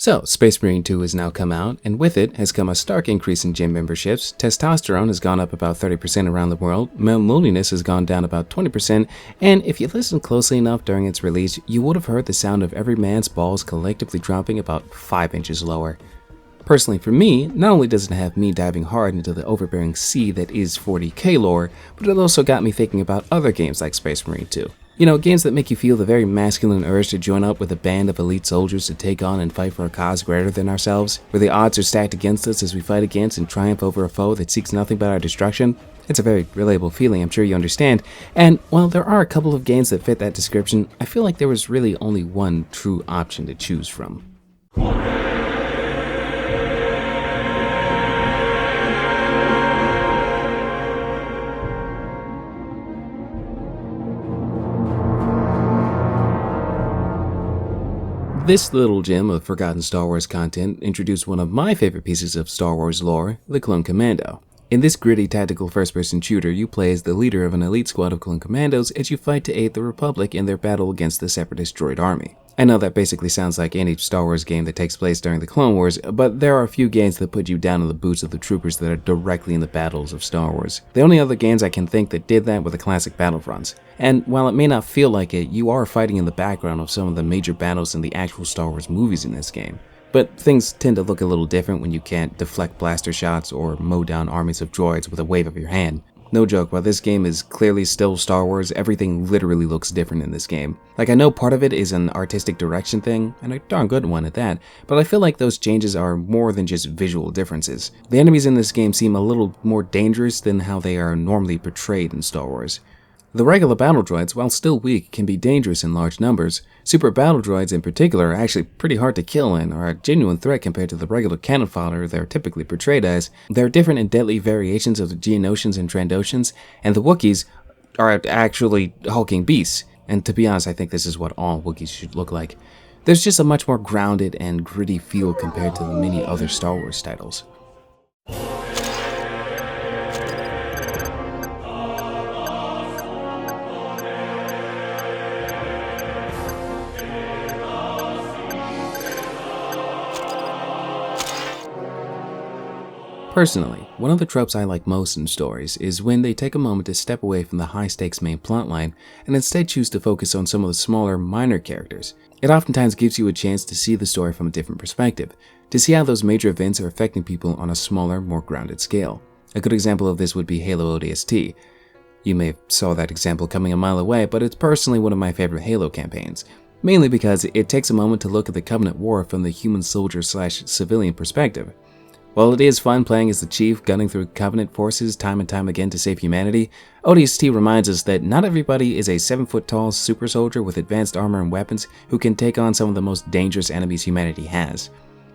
So, Space Marine 2 has now come out, and with it has come a stark increase in gym memberships. Testosterone has gone up about 30% around the world, male loneliness has gone down about 20%, and if you listened closely enough during its release, you would have heard the sound of every man's balls collectively dropping about 5 inches lower. Personally for me, not only does it have me diving hard into the overbearing sea that is 40k lore, but it also got me thinking about other games like Space Marine 2. You know, games that make you feel the very masculine urge to join up with a band of elite soldiers to take on and fight for a cause greater than ourselves, where the odds are stacked against us as we fight against and triumph over a foe that seeks nothing but our destruction. It's a very relatable feeling, I'm sure you understand, and while there are a couple of games that fit that description, I feel like there was really only one true option to choose from. This little gem of forgotten Star Wars content introduced one of my favorite pieces of Star Wars lore, the Clone Commando. In this gritty tactical first-person shooter, you play as the leader of an elite squad of clone commandos as you fight to aid the Republic in their battle against the Separatist droid army. I know that basically sounds like any Star Wars game that takes place during the Clone Wars, but there are a few games that put you down in the boots of the troopers that are directly in the battles of Star Wars. The only other games I can think that did that were the classic Battlefronts. And while it may not feel like it, you are fighting in the background of some of the major battles in the actual Star Wars movies in this game. But things tend to look a little different when you can't deflect blaster shots or mow down armies of droids with a wave of your hand. No joke, while this game is clearly still Star Wars, everything literally looks different in this game. Like, I know part of it is an artistic direction thing, and a darn good one at that, but I feel like those changes are more than just visual differences. The enemies in this game seem a little more dangerous than how they are normally portrayed in Star Wars. The regular battle droids, while still weak, can be dangerous in large numbers. Super battle droids in particular are actually pretty hard to kill and are a genuine threat compared to the regular cannon fodder they're typically portrayed as. There are different and deadly variations of the Geonosians and Trandoshans, and the Wookiees are actually hulking beasts. And to be honest, I think this is what all Wookiees should look like. There's just a much more grounded and gritty feel compared to the many other Star Wars titles. Personally, one of the tropes I like most in stories is when they take a moment to step away from the high-stakes main plotline and instead choose to focus on some of the smaller, minor characters. It oftentimes gives you a chance to see the story from a different perspective, to see how those major events are affecting people on a smaller, more grounded scale. A good example of this would be Halo ODST. You may have saw that example coming a mile away, but it's personally one of my favorite Halo campaigns. Mainly because it takes a moment to look at the Covenant War from the human soldier/civilian perspective. While it is fun playing as the Chief gunning through Covenant forces time and time again to save humanity, ODST reminds us that not everybody is a 7-foot-tall super soldier with advanced armor and weapons who can take on some of the most dangerous enemies humanity has.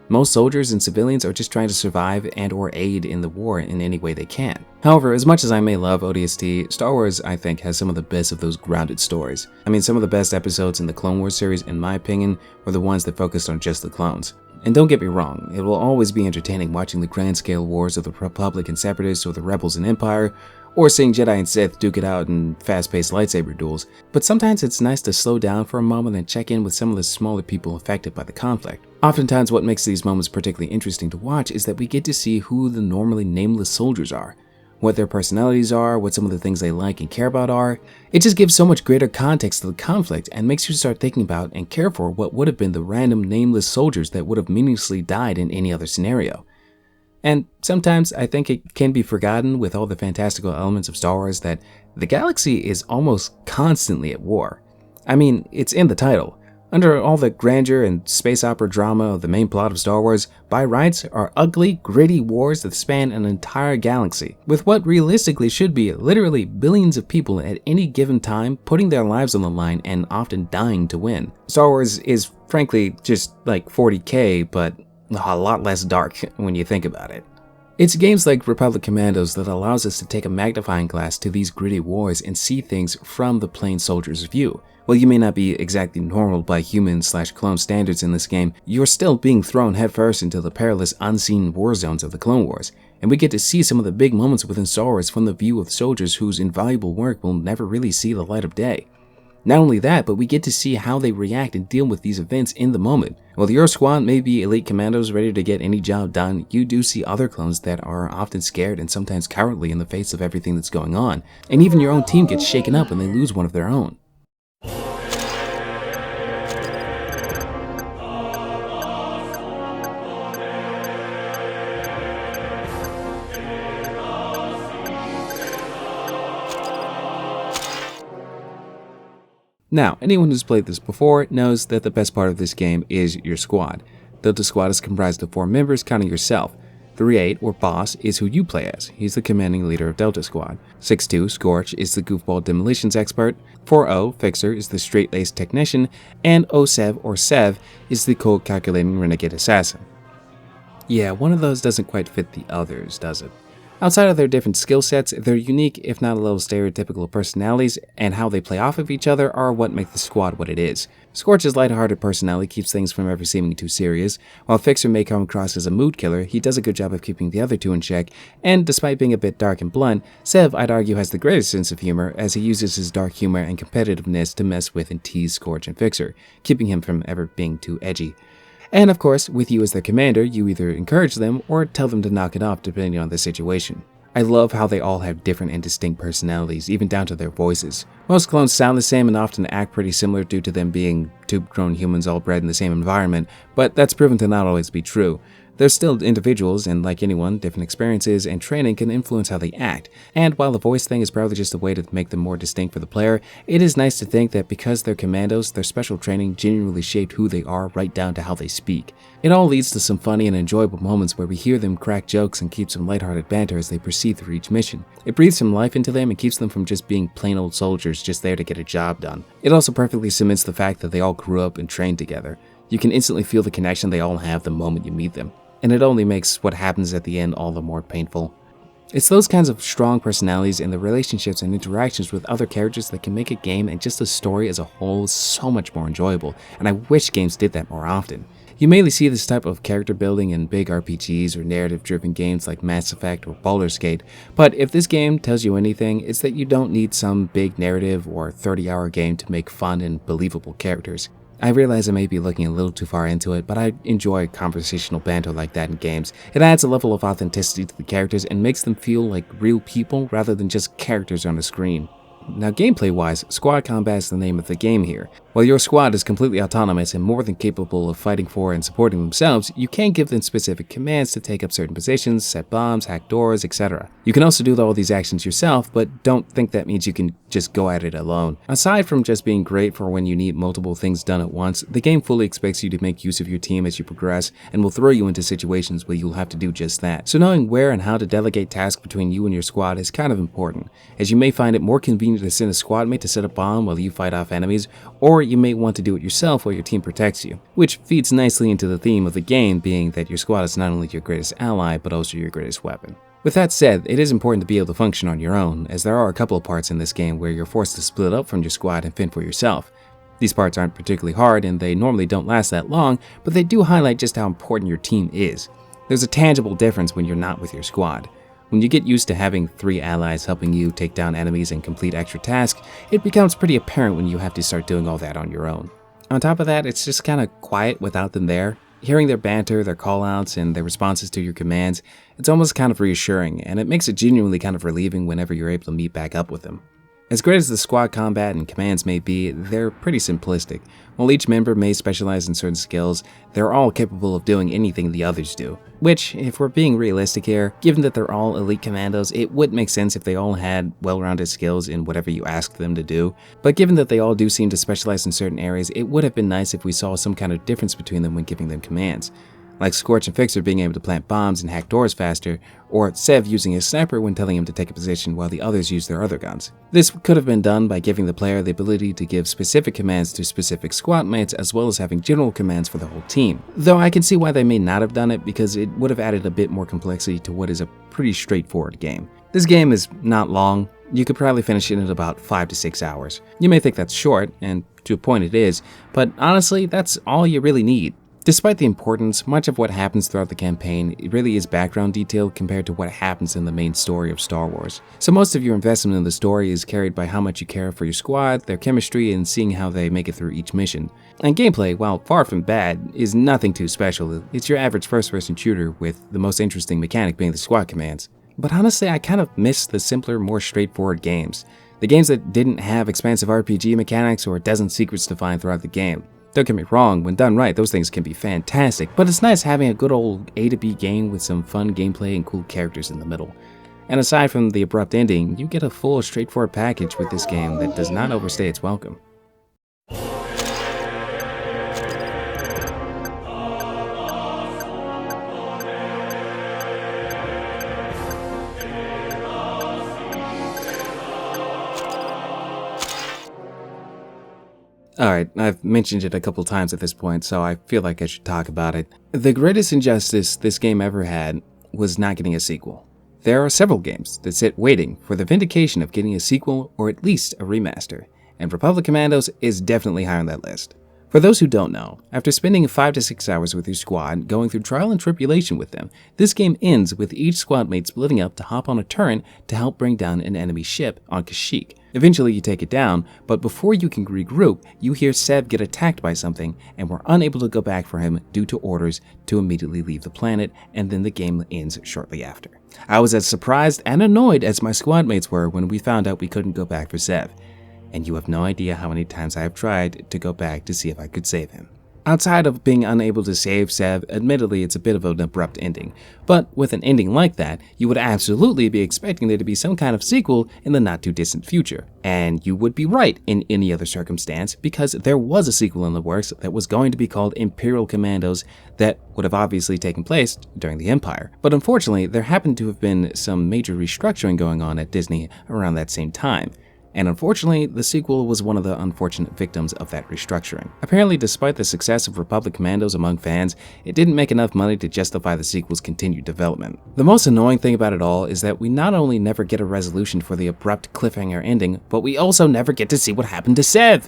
Most soldiers and civilians are just trying to survive and or aid in the war in any way they can. However, as much as I may love ODST, Star Wars I think has some of the best of those grounded stories. I mean, some of the best episodes in the Clone Wars series, in my opinion, were the ones that focused on just the clones. And don't get me wrong, it will always be entertaining watching the grand-scale wars of the Republic and Separatists or the Rebels and Empire, or seeing Jedi and Sith duke it out in fast-paced lightsaber duels, but sometimes it's nice to slow down for a moment and check in with some of the smaller people affected by the conflict. Oftentimes what makes these moments particularly interesting to watch is that we get to see who the normally nameless soldiers are, what their personalities are, what some of the things they like and care about are. It just gives so much greater context to the conflict and makes you start thinking about and care for what would have been the random nameless soldiers that would have meaninglessly died in any other scenario. And sometimes I think it can be forgotten with all the fantastical elements of Star Wars that the galaxy is almost constantly at war. I mean, it's in the title. Under all the grandeur and space opera drama of the main plot of Star Wars, by rights are ugly, gritty wars that span an entire galaxy, with what realistically should be literally billions of people at any given time putting their lives on the line and often dying to win. Star Wars is frankly just like 40k, but a lot less dark when you think about it. It's games like Republic Commandos that allows us to take a magnifying glass to these gritty wars and see things from the plain soldier's view. While you may not be exactly normal by human/clone standards in this game, you're still being thrown headfirst into the perilous unseen war zones of the Clone Wars, and we get to see some of the big moments within Star Wars from the view of soldiers whose invaluable work will never really see the light of day. Not only that, but we get to see how they react and deal with these events in the moment. While your squad may be elite commandos ready to get any job done, you do see other clones that are often scared and sometimes cowardly in the face of everything that's going on. And even your own team gets shaken up when they lose one of their own. Now, anyone who's played this before knows that the best part of this game is your squad. Delta Squad is comprised of 4 members, counting yourself. 3-8, or Boss, is who you play as. He's the commanding leader of Delta Squad. 6-2, Scorch, is the goofball demolitions expert. 4-0, Fixer, is the straight-laced technician. And 0-7, or Sev, is the cold calculating renegade assassin. Yeah, one of those doesn't quite fit the others, does it? Outside of their different skill sets, their unique, if not a little stereotypical personalities and how they play off of each other are what make the squad what it is. Scorch's lighthearted personality keeps things from ever seeming too serious. While Fixer may come across as a mood killer, he does a good job of keeping the other two in check, and despite being a bit dark and blunt, Sev, I'd argue, has the greatest sense of humor as he uses his dark humor and competitiveness to mess with and tease Scorch and Fixer, keeping him from ever being too edgy. And of course, with you as their commander, you either encourage them or tell them to knock it off depending on the situation. I love how they all have different and distinct personalities, even down to their voices. Most clones sound the same and often act pretty similar due to them being two-grown humans all bred in the same environment, but that's proven to not always be true. They're still individuals, and like anyone, different experiences and training can influence how they act. And while the voice thing is probably just a way to make them more distinct for the player, it is nice to think that because they're commandos, their special training genuinely shaped who they are right down to how they speak. It all leads to some funny and enjoyable moments where we hear them crack jokes and keep some lighthearted banter as they proceed through each mission. It breathes some life into them and keeps them from just being plain old soldiers just there to get a job done. It also perfectly cements the fact that they all grew up and trained together. You can instantly feel the connection they all have the moment you meet them. And it only makes what happens at the end all the more painful. It's those kinds of strong personalities and the relationships and interactions with other characters that can make a game and just a story as a whole so much more enjoyable, and I wish games did that more often. You mainly see this type of character building in big RPGs or narrative-driven games like Mass Effect or Baldur's Gate, but if this game tells you anything, it's that you don't need some big narrative or 30-hour game to make fun and believable characters. I realize I may be looking a little too far into it, but I enjoy conversational banter like that in games. It adds a level of authenticity to the characters and makes them feel like real people rather than just characters on a screen. Now, gameplay-wise, squad combat is the name of the game here. While your squad is completely autonomous and more than capable of fighting for and supporting themselves, you can give them specific commands to take up certain positions, set bombs, hack doors, etc. You can also do all these actions yourself, but don't think that means you can just go at it alone. Aside from just being great for when you need multiple things done at once, the game fully expects you to make use of your team as you progress and will throw you into situations where you'll have to do just that. So knowing where and how to delegate tasks between you and your squad is kind of important, as you may find it more convenient to send a squad mate to set a bomb while you fight off enemies, or you may want to do it yourself while your team protects you, which feeds nicely into the theme of the game being that your squad is not only your greatest ally, but also your greatest weapon. With that said, it is important to be able to function on your own, as there are a couple of parts in this game where you're forced to split up from your squad and fend for yourself. These parts aren't particularly hard and they normally don't last that long, but they do highlight just how important your team is. There's a tangible difference when you're not with your squad. When you get used to having 3 allies helping you take down enemies and complete extra tasks, it becomes pretty apparent when you have to start doing all that on your own. On top of that, it's just kind of quiet without them there. Hearing their banter, their callouts, and their responses to your commands, it's almost kind of reassuring, and it makes it genuinely kind of relieving whenever you're able to meet back up with them. As great as the squad combat and commands may be, they're pretty simplistic. While each member may specialize in certain skills, they're all capable of doing anything the others do. Which, if we're being realistic here, given that they're all elite commandos, it would make sense if they all had well-rounded skills in whatever you asked them to do. But given that they all do seem to specialize in certain areas, it would have been nice if we saw some kind of difference between them when giving them commands. Like Scorch and Fixer being able to plant bombs and hack doors faster, or Sev using his sniper when telling him to take a position while the others use their other guns. This could have been done by giving the player the ability to give specific commands to specific squad mates as well as having general commands for the whole team. Though I can see why they may not have done it because it would have added a bit more complexity to what is a pretty straightforward game. This game is not long. You could probably finish it in about 5 to 6 hours. You may think that's short, and to a point it is, but honestly, that's all you really need. Despite the importance, much of what happens throughout the campaign really is background detail compared to what happens in the main story of Star Wars. So most of your investment in the story is carried by how much you care for your squad, their chemistry, and seeing how they make it through each mission. And gameplay, while far from bad, is nothing too special. It's your average first-person shooter with the most interesting mechanic being the squad commands. But honestly, I kind of miss the simpler, more straightforward games. The games that didn't have expansive RPG mechanics or a dozen secrets to find throughout the game. Don't get me wrong, when done right, those things can be fantastic, but it's nice having a good old A to B game with some fun gameplay and cool characters in the middle. And aside from the abrupt ending, you get a full, straightforward package with this game that does not overstay its welcome. Alright, I've mentioned it a couple times at this point, so I feel like I should talk about it. The greatest injustice this game ever had was not getting a sequel. There are several games that sit waiting for the vindication of getting a sequel or at least a remaster, and Republic Commandos is definitely high on that list. For those who don't know, after spending 5 to 6 hours with your squad, going through trial and tribulation with them, this game ends with each squad mate splitting up to hop on a turret to help bring down an enemy ship on Kashyyyk. Eventually you take it down, but before you can regroup, you hear Sev get attacked by something and we're unable to go back for him due to orders to immediately leave the planet, and then the game ends shortly after. I was as surprised and annoyed as my squad mates were when we found out we couldn't go back for Sev. And you have no idea how many times I have tried to go back to see if I could save him. Outside of being unable to save Sev, admittedly it's a bit of an abrupt ending, but with an ending like that, you would absolutely be expecting there to be some kind of sequel in the not too distant future. And you would be right in any other circumstance, because there was a sequel in the works that was going to be called Imperial Commandos that would have obviously taken place during the Empire. But unfortunately, there happened to have been some major restructuring going on at Disney around that same time. And unfortunately, the sequel was one of the unfortunate victims of that restructuring. Apparently, despite the success of Republic Commandos among fans, it didn't make enough money to justify the sequel's continued development. The most annoying thing about it all is that we not only never get a resolution for the abrupt cliffhanger ending, but we also never get to see what happened to Sev.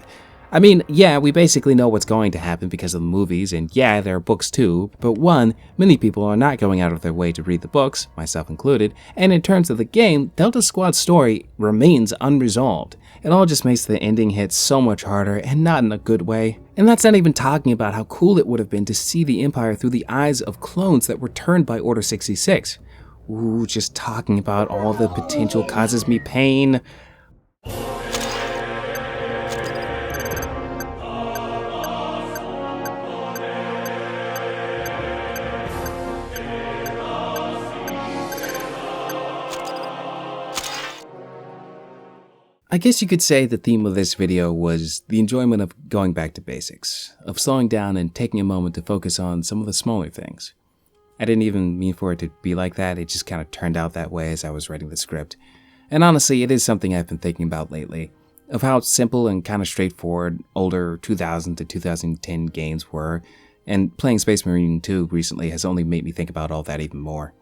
I mean, yeah, we basically know what's going to happen because of the movies, and yeah, there are books too, but one, many people are not going out of their way to read the books, myself included, and in terms of the game, Delta Squad's story remains unresolved. It all just makes the ending hit so much harder, and not in a good way. And that's not even talking about how cool it would have been to see the Empire through the eyes of clones that were turned by Order 66. Ooh, just talking about all the potential causes me pain. I guess you could say the theme of this video was the enjoyment of going back to basics, of slowing down and taking a moment to focus on some of the smaller things. I didn't even mean for it to be like that, it just kind of turned out that way as I was writing the script. And honestly, it is something I've been thinking about lately, of how simple and kind of straightforward older 2000 to 2010 games were, and playing Space Marine 2 recently has only made me think about all that even more.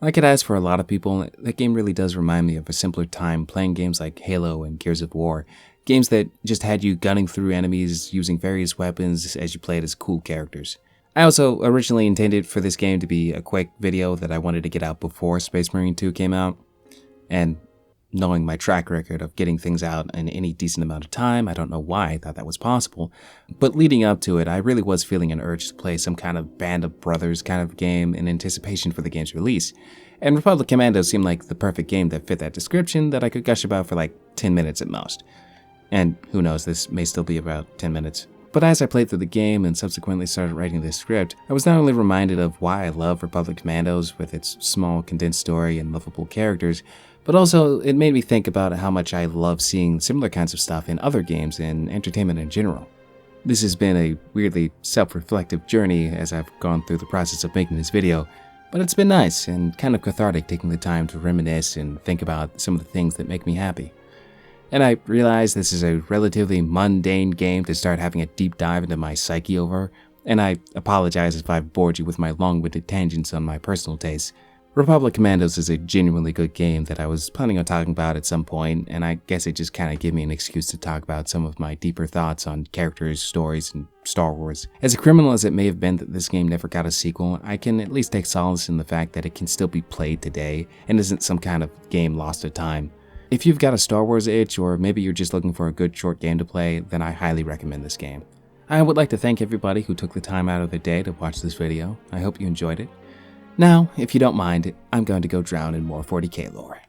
Like it has for a lot of people, that game really does remind me of a simpler time playing games like Halo and Gears of War, games that just had you gunning through enemies using various weapons as you played as cool characters. I also originally intended for this game to be a quick video that I wanted to get out before Space Marine 2 came out, and knowing my track record of getting things out in any decent amount of time, I don't know why I thought that was possible. But leading up to it, I really was feeling an urge to play some kind of Band of Brothers kind of game in anticipation for the game's release. And Republic Commandos seemed like the perfect game that fit that description that I could gush about for like 10 minutes at most. And who knows, this may still be about 10 minutes. But as I played through the game and subsequently started writing this script, I was not only reminded of why I love Republic Commandos with its small, condensed story and lovable characters, but also it made me think about how much I love seeing similar kinds of stuff in other games and entertainment in general. This has been a weirdly self-reflective journey as I've gone through the process of making this video, but it's been nice and kind of cathartic taking the time to reminisce and think about some of the things that make me happy. And I realize this is a relatively mundane game to start having a deep dive into my psyche over, and I apologize if I've bored you with my long-winded tangents on my personal tastes, Republic Commandos is a genuinely good game that I was planning on talking about at some point, and I guess it just kind of gave me an excuse to talk about some of my deeper thoughts on characters, stories, and Star Wars. As a criminal as it may have been that this game never got a sequel, I can at least take solace in the fact that it can still be played today and isn't some kind of game lost to time. If you've got a Star Wars itch, or maybe you're just looking for a good short game to play, then I highly recommend this game. I would like to thank everybody who took the time out of their day to watch this video. I hope you enjoyed it. Now, if you don't mind, I'm going to go drown in more 40k lore.